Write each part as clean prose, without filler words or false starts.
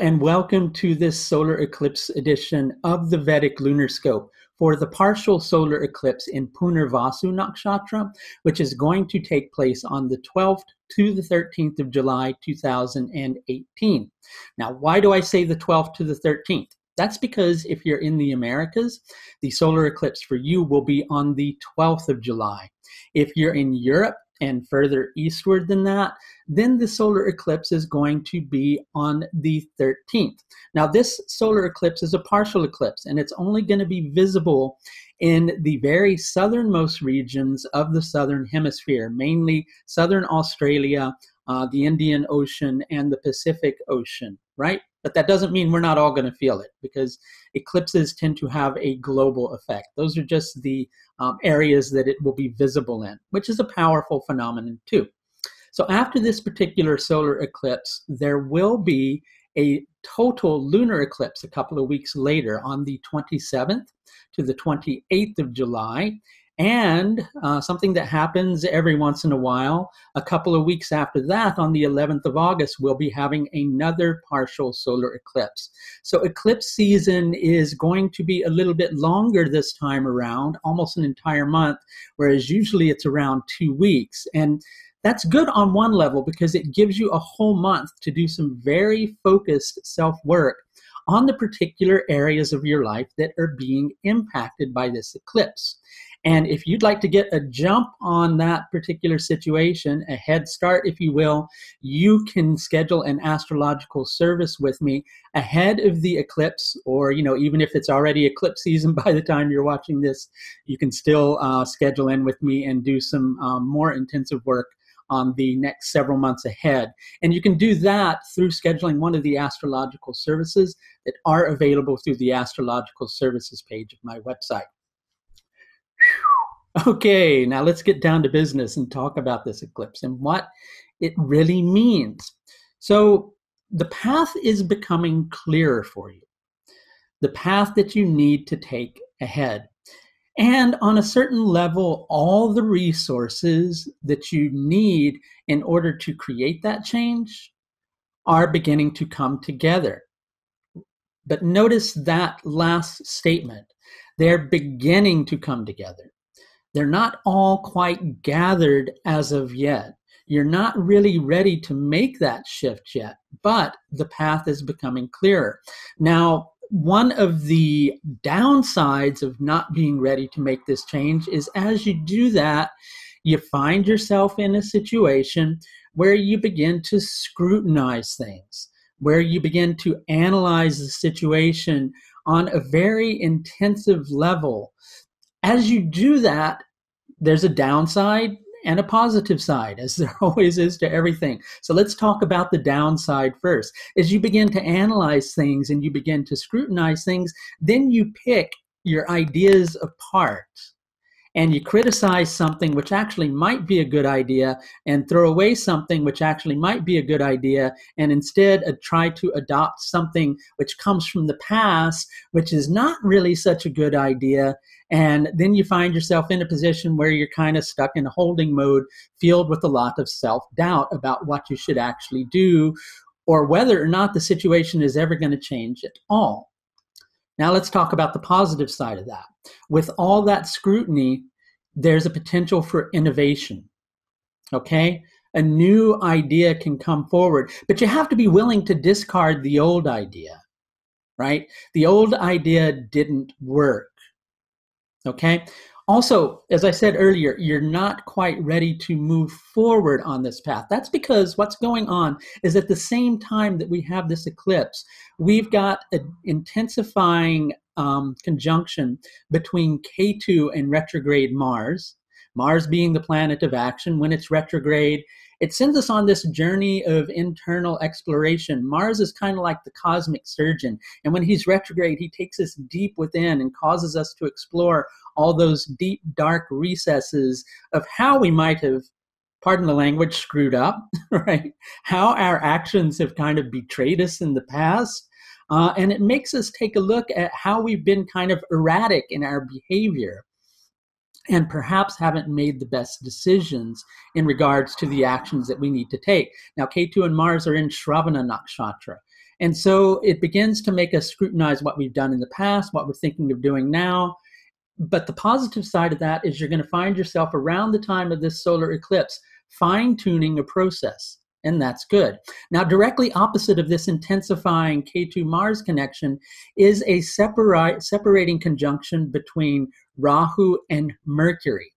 and welcome to this solar eclipse edition of the Vedic Lunar Scope for the partial solar eclipse in Punarvasu Nakshatra, which is going to take place on the 12th to the 13th of July 2018. Now, why do I say the 12th to the 13th? That's because if you're in the Americas, the solar eclipse for you will be on the 12th of July. If you're in Europe and further eastward than that, then the solar eclipse is going to be on the 13th. Now, this solar eclipse is a partial eclipse, and it's only going to be visible in the very southernmost regions of the southern hemisphere, mainly southern Australia, the Indian Ocean, and the Pacific Ocean, right? But that doesn't mean we're not all going to feel it, because eclipses tend to have a global effect. Those are just the areas that it will be visible in, which is a powerful phenomenon too. So after this particular solar eclipse, there will be a total lunar eclipse a couple of weeks later on the 27th to the 28th of July. And something that happens every once in a while, a couple of weeks after that, on the 11th of August, we'll be having another partial solar eclipse. So eclipse season is going to be a little bit longer this time around, almost an entire month, whereas usually it's around 2 weeks. And that's good on one level because it gives you a whole month to do some very focused self-work on the particular areas of your life that are being impacted by this eclipse. And if you'd like to get a jump on that particular situation, a head start, if you will, you can schedule an astrological service with me ahead of the eclipse, or, even if it's already eclipse season by the time you're watching this, you can still schedule in with me and do some more intensive work on the next several months ahead. And you can do that through scheduling one of the astrological services that are available through the astrological services page of my website. Okay, now let's get down to business and talk about this eclipse and what it really means. So the path is becoming clearer for you, the path that you need to take ahead. And on a certain level, all the resources that you need in order to create that change are beginning to come together. But notice that last statement. They're beginning to come together. They're not all quite gathered as of yet. You're not really ready to make that shift yet, but the path is becoming clearer. Now, one of the downsides of not being ready to make this change is as you do that, you find yourself in a situation where you begin to scrutinize things, where you begin to analyze the situation on a very intensive level. As you do that, there's a downside and a positive side, as there always is to everything. So let's talk about the downside first. As you begin to analyze things and you begin to scrutinize things, then you pick your ideas apart and you criticize something which actually might be a good idea and throw away something which actually might be a good idea, and instead try to adopt something which comes from the past, which is not really such a good idea. And then you find yourself in a position where you're kind of stuck in a holding mode, filled with a lot of self-doubt about what you should actually do or whether or not the situation is ever going to change at all. Now let's talk about the positive side of that. With all that scrutiny, there's a potential for innovation, okay? A new idea can come forward, but you have to be willing to discard the old idea, right? The old idea didn't work, okay? Also, as I said earlier, you're not quite ready to move forward on this path. That's because what's going on is at the same time that we have this eclipse, we've got an intensifying conjunction between Ketu and retrograde Mars. Mars being the planet of action. When it's retrograde, it sends us on this journey of internal exploration. Mars is kind of like the cosmic surgeon. And when he's retrograde, he takes us deep within and causes us to explore all those deep, dark recesses of how we might have, pardon the language, screwed up, right? How our actions have kind of betrayed us in the past. And it makes us take a look at how we've been kind of erratic in our behavior and perhaps haven't made the best decisions in regards to the actions that we need to take. Now, Ketu and Mars are in Shravana Nakshatra. And so it begins to make us scrutinize what we've done in the past, what we're thinking of doing now. But the positive side of that is you're going to find yourself around the time of this solar eclipse fine-tuning a process, and that's good. Now, directly opposite of this intensifying K2 Mars connection is a separating conjunction between Rahu and Mercury.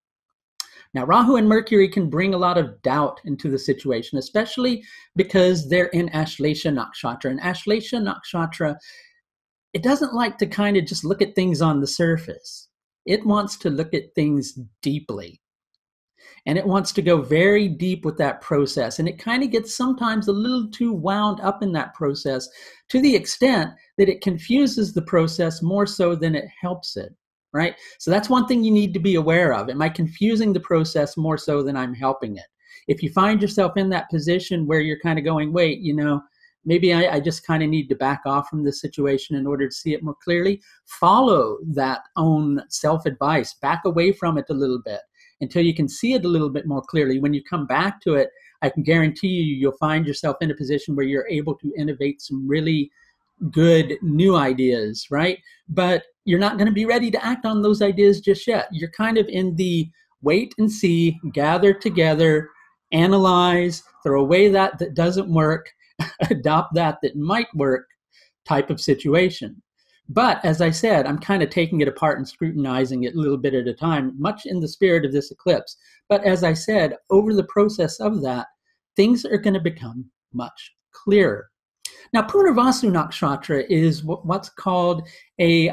Now, Rahu and Mercury can bring a lot of doubt into the situation, especially because they're in Ashadha Nakshatra. And Ashadha Nakshatra, it doesn't like to kind of just look at things on the surface. It wants to look at things deeply. And it wants to go very deep with that process. And it kind of gets sometimes a little too wound up in that process to the extent that it confuses the process more so than it helps it, right? So that's one thing you need to be aware of. Am I confusing the process more so than I'm helping it? If you find yourself in that position where you're kind of going, wait, maybe I just kind of need to back off from this situation in order to see it more clearly, follow that own self-advice, back away from it a little bit until you can see it a little bit more clearly. When you come back to it, I can guarantee you'll find yourself in a position where you're able to innovate some really good new ideas, right? But you're not going to be ready to act on those ideas just yet. You're kind of in the wait and see, gather together, analyze, throw away that doesn't work, adopt that might work type of situation. But as I said, I'm kind of taking it apart and scrutinizing it a little bit at a time, much in the spirit of this eclipse. But as I said, over the process of that, things are going to become much clearer. Now, Punarvasu Nakshatra is what's called sorry,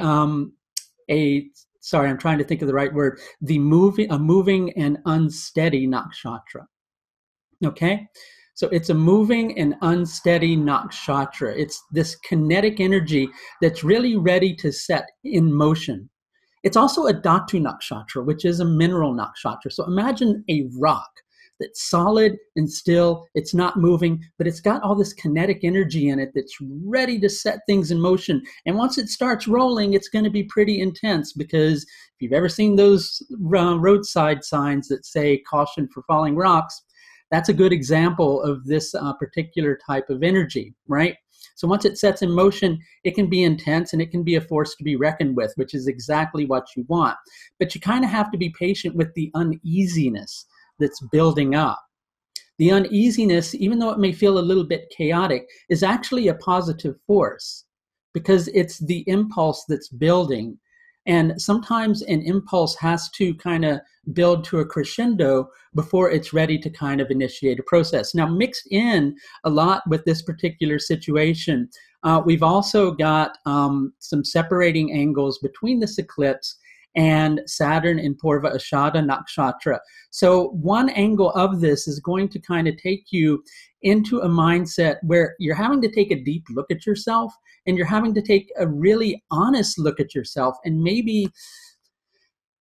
I'm trying to think of the right word, a moving and unsteady nakshatra. Okay? So it's a moving and unsteady nakshatra. It's this kinetic energy that's really ready to set in motion. It's also a dhatu nakshatra, which is a mineral nakshatra. So imagine a rock that's solid and still, it's not moving, but it's got all this kinetic energy in it that's ready to set things in motion. And once it starts rolling, it's going to be pretty intense, because if you've ever seen those roadside signs that say caution for falling rocks, that's a good example of this particular type of energy, right? So once it sets in motion, it can be intense and it can be a force to be reckoned with, which is exactly what you want. But you kind of have to be patient with the uneasiness that's building up. The uneasiness, even though it may feel a little bit chaotic, is actually a positive force, because it's the impulse that's building. And sometimes an impulse has to kind of build to a crescendo before it's ready to kind of initiate a process. Now, mixed in a lot with this particular situation, we've also got some separating angles between this eclipse and Saturn in Purva Ashadha Nakshatra. So one angle of this is going to kind of take you into a mindset where you're having to take a deep look at yourself, and you're having to take a really honest look at yourself, and maybe,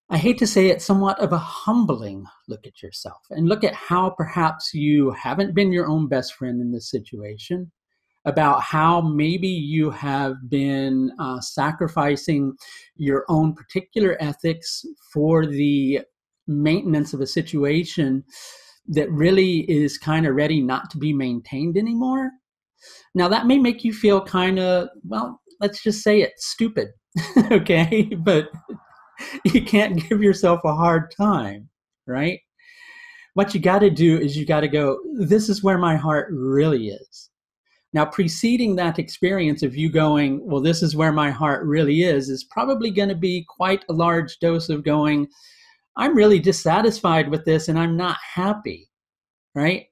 I hate to say it, somewhat of a humbling look at yourself, and look at how perhaps you haven't been your own best friend in this situation, about how maybe you have been sacrificing your own particular ethics for the maintenance of a situation that really is kind of ready not to be maintained anymore. Now, that may make you feel kind of, well, let's just say it, stupid, okay? But you can't give yourself a hard time, right? What you got to do is you got to go, this is where my heart really is. Now, preceding that experience of you going, well, this is where my heart really is probably going to be quite a large dose of going, I'm really dissatisfied with this and I'm not happy, right?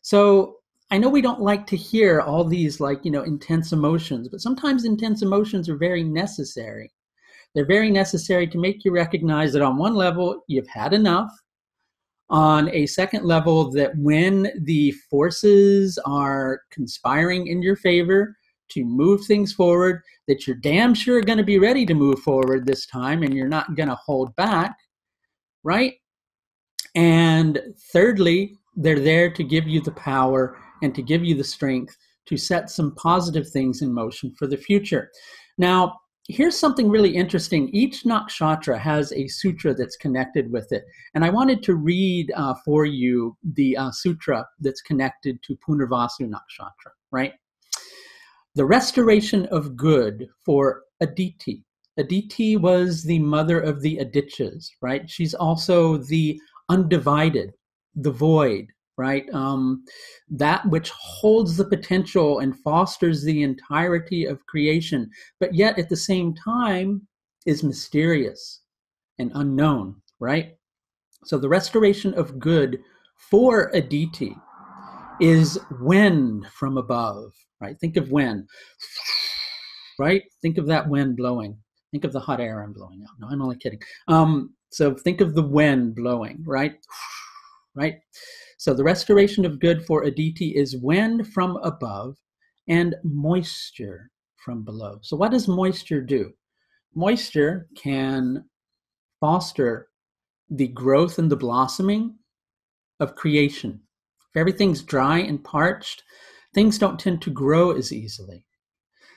So I know we don't like to hear all these intense emotions, but sometimes intense emotions are very necessary. They're very necessary to make you recognize that on one level, you've had enough. On a second level, that when the forces are conspiring in your favor to move things forward, that you're damn sure going to be ready to move forward this time and you're not going to hold back, right? And thirdly, they're there to give you the power and to give you the strength to set some positive things in motion for the future. Now, here's something really interesting. Each nakshatra has a sutra that's connected with it. And I wanted to read for you the sutra that's connected to Punarvasu Nakshatra, right? The restoration of good for Aditi. Aditi was the mother of the Adityas, right? She's also the undivided, the void, right? That which holds the potential and fosters the entirety of creation, but yet at the same time is mysterious and unknown, right? So the restoration of good for Aditi is wind from above, right? Think of wind, right? Think of that wind blowing. Think of the hot air I'm blowing out. No, I'm only kidding. So think of the wind blowing, right? Right? So the restoration of good for Aditi is wind from above and moisture from below. So what does moisture do? Moisture can foster the growth and the blossoming of creation. If everything's dry and parched, things don't tend to grow as easily.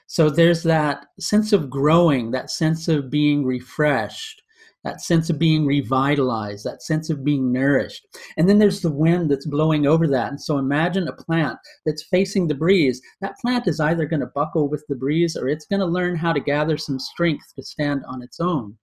So there's that sense of growing, that sense of being refreshed, that sense of being revitalized, that sense of being nourished. And then there's the wind that's blowing over that. And so imagine a plant that's facing the breeze. That plant is either going to buckle with the breeze or it's going to learn how to gather some strength to stand on its own.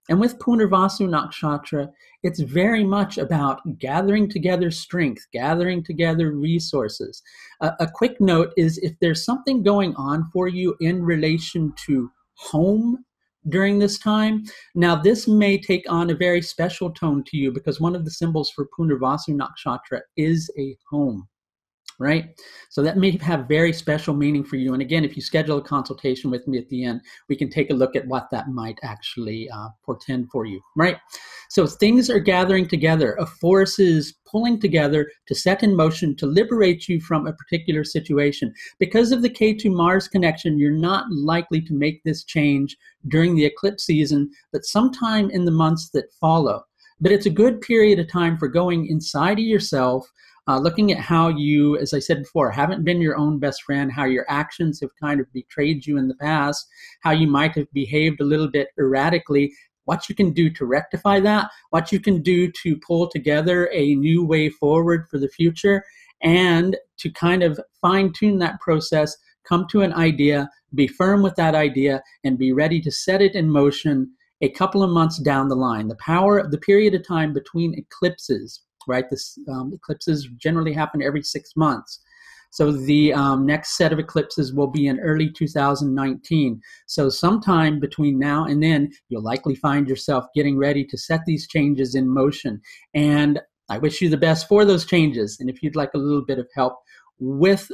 And with Punarvasu Nakshatra, it's very much about gathering together strength, gathering together resources. A quick note is if there's something going on for you in relation to home during this time, now this may take on a very special tone to you because one of the symbols for Punarvasu Nakshatra is a home. Right? So that may have very special meaning for you. And again, if you schedule a consultation with me at the end, we can take a look at what that might actually portend for you, right? So things are gathering together. A force is pulling together to set in motion to liberate you from a particular situation. Because of the Ketu-Mars connection, you're not likely to make this change during the eclipse season, but sometime in the months that follow. But it's a good period of time for going inside of yourself, looking at how you, as I said before, haven't been your own best friend, how your actions have kind of betrayed you in the past, how you might have behaved a little bit erratically, what you can do to rectify that, what you can do to pull together a new way forward for the future, and to kind of fine-tune that process, come to an idea, be firm with that idea, and be ready to set it in motion a couple of months down the line. The power of the period of time between eclipses, right? This eclipses generally happen every 6 months. So the next set of eclipses will be in early 2019. So sometime between now and then, you'll likely find yourself getting ready to set these changes in motion. And I wish you the best for those changes. And if you'd like a little bit of help with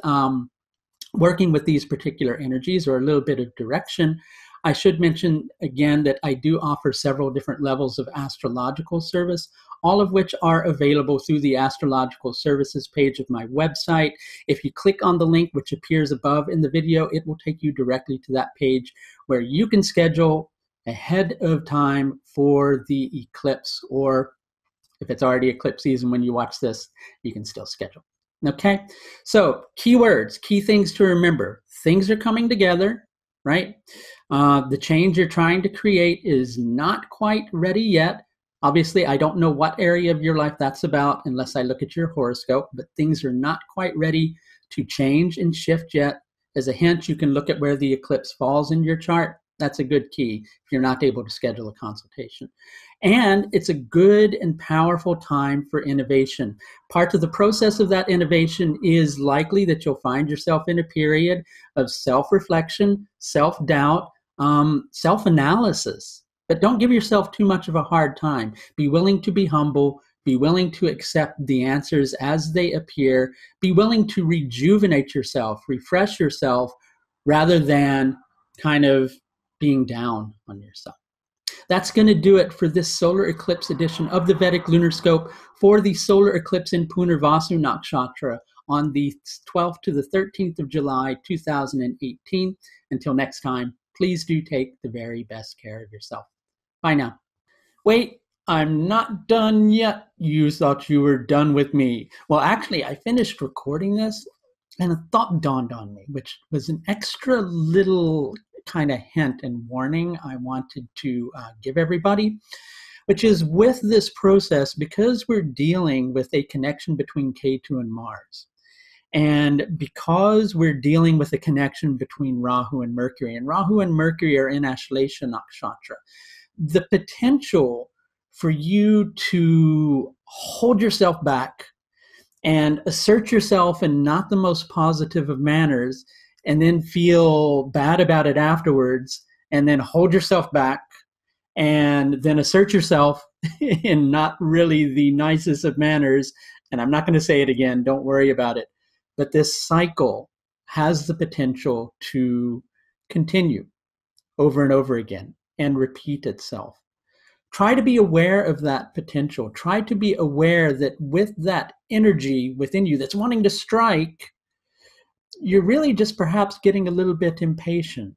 working with these particular energies or a little bit of direction, I should mention again that I do offer several different levels of astrological service, all of which are available through the astrological services page of my website. If you click on the link which appears above in the video, it will take you directly to that page where you can schedule ahead of time for the eclipse, or if it's already eclipse season when you watch this, you can still schedule. Okay, so keywords, key things to remember. Things are coming together, right? The change you're trying to create is not quite ready yet. Obviously, I don't know what area of your life that's about unless I look at your horoscope, but things are not quite ready to change and shift yet. As a hint, you can look at where the eclipse falls in your chart. That's a good key if you're not able to schedule a consultation. And it's a good and powerful time for innovation. Part of the process of that innovation is likely that you'll find yourself in a period of self-reflection, self-doubt, self-analysis. But don't give yourself too much of a hard time. Be willing to be humble. Be willing to accept the answers as they appear. Be willing to rejuvenate yourself, refresh yourself, rather than kind of being down on yourself. That's going to do it for this solar eclipse edition of the Vedic Lunar Scope for the solar eclipse in Punarvasu Nakshatra on the 12th to the 13th of July, 2018. Until next time, please do take the very best care of yourself. Bye now. Wait, I'm not done yet. You thought you were done with me. Well, actually, I finished recording this and a thought dawned on me, which was an extra little kind of hint and warning I wanted to give everybody, which is with this process, because we're dealing with a connection between Ketu and Mars, And because we're dealing with a connection between Rahu and Rahu and Mercury are in Ashadha Nakshatra, the potential for you to hold yourself back and assert yourself in not the most positive of manners, and then feel bad about it afterwards, and then hold yourself back, and then assert yourself in not really the nicest of manners. And I'm not going to say it again, don't worry about it. But this cycle has the potential to continue over and over again and repeat itself. Try to be aware of that potential. Try to be aware that with that energy within you that's wanting to strike, you're really just perhaps getting a little bit impatient.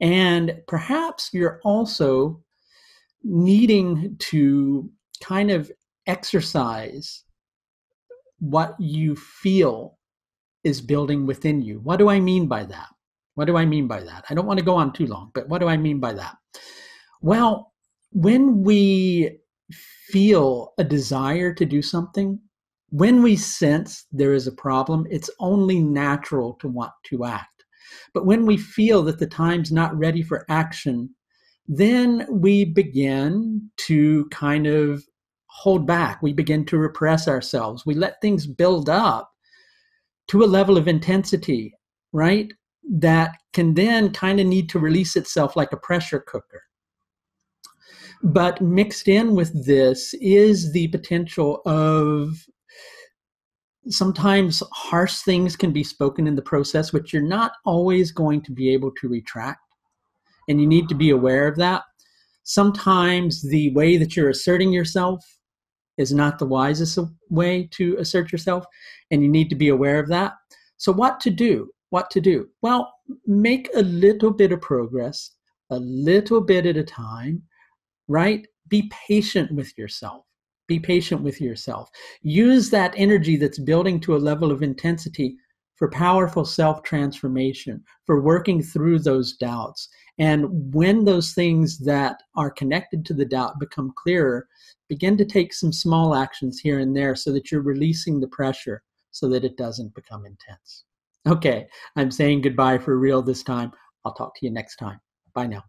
And perhaps you're also needing to kind of exercise what you feel is building within you. What do I mean by that? What do I mean by that? I don't want to go on too long, but what do I mean by that? Well, when we feel a desire to do something, when we sense there is a problem, it's only natural to want to act. But when we feel that the time's not ready for action, then we begin to kind of hold back. We begin to repress ourselves. We let things build up to a level of intensity, right, that can then kind of need to release itself like a pressure cooker. But mixed in with this is the potential of sometimes harsh things can be spoken in the process, which you're not always going to be able to retract. And you need to be aware of that. Sometimes the way that you're asserting yourself is not the wisest way to assert yourself, and you need to be aware of that. So what to do? What to do? Well, make a little bit of progress, a little bit at a time, right? Be patient with yourself. Be patient with yourself. Use that energy that's building to a level of intensity for powerful self-transformation, for working through those doubts. And when those things that are connected to the doubt become clearer, begin to take some small actions here and there so that you're releasing the pressure so that it doesn't become intense. Okay, I'm saying goodbye for real this time. I'll talk to you next time. Bye now.